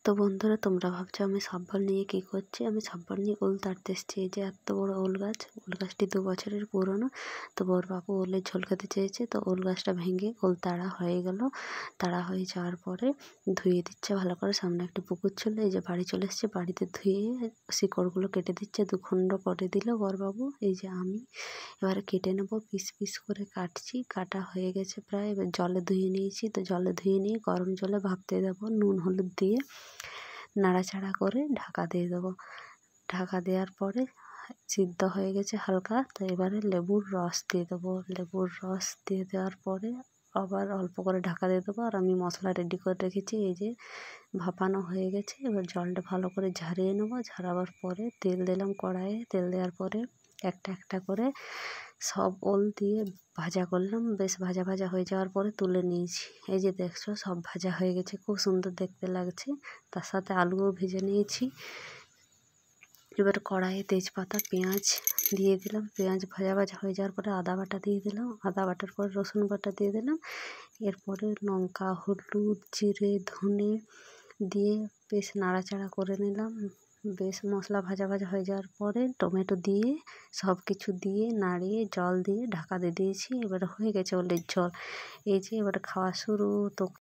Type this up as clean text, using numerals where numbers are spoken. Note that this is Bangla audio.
তো বন্ধুরা, তোমরা ভাবছো আমি সাব্বাল নিয়ে কি করছি। আমি সাব্বাল নিয়ে ওল তাড়তে এসেছি। এই যে এত বড় ওল গাছটি 2 বছরের পুরনো। তো ওর বাবু ওলের ঝোল খেতে চেয়েছে, তো ওল গাছটা ভেঙে ওল তাড়া হয়ে গেল। তাড়া হয়ে যাওয়ার পরে ধুয়ে দিচ্ছে ভালো করে। সামনে একটা পুকুর ছিল, এই যে বাড়ি চলে এসছে, বাড়িতে ধুয়ে শিকড়গুলো কেটে দিচ্ছে। 2 খণ্ড করে দিল বরবাবু। এই যে আমি এবারে কেটে নেবো, পিস পিস করে কাটছি। কাটা হয়ে গেছে প্রায়। এবার জলে ধুয়ে নিয়েছি, তো জলে ধুয়ে নিয়ে গরম জলে ভাপতে দেবো, নুন হলুদ দিয়ে নাড়াচাড়া করে ঢাকা দিয়ে দেবো। ঢাকা দেওয়ার পরে সিদ্ধ হয়ে গেছে হালকা। তো এবারে লেবুর রস দিয়ে দেবো। লেবুর রস দিয়ে দেওয়ার পরে আবার অল্প করে ঢাকা দিয়ে দেবো। আর আমি মশলা রেডি করে রেখেছি, এই যে ভাপানো হয়ে গেছে। এবার জলটা ভালো করে ঝারিয়ে নেবো। ঝারাবার পরে তেল দিলাম কড়াইয়ে। তেল দেওয়ার পরে একটা একটা করে সব ওল দিয়ে ভাজা করলাম। বেশ ভাজা ভাজা হয়ে যাওয়ার পরে তুলে নিয়েছি। এই যে দেখছো সব ভাজা হয়ে গেছে, খুব সুন্দর দেখতে লাগছে। তার সাথে আলুও ভেজে নিয়েছি। এবার কড়াইয়ে তেজপাতা পেঁয়াজ দিয়ে দিলাম। পেঁয়াজ ভাজা ভাজা হয়ে যাওয়ার পরে আদা বাটা দিয়ে দিলাম। আদা বাটার পর রসুন বাটা দিয়ে দিলাম। এরপরে লঙ্কা, হলুদ, জিরে, ধনে দিয়ে বেশ নাড়াচাড়া করে নিলাম। বেশ মশলা ভাজা ভাজা হয়ে যাওয়ার পরে টমেটো দিয়ে সব কিছু দিয়ে নাড়িয়ে জল দিয়ে ঢাকা দিয়ে দিয়েছি। এবার হয়ে গেছে ওলের ঝোল। এই যে এবার খাওয়া শুরু। তো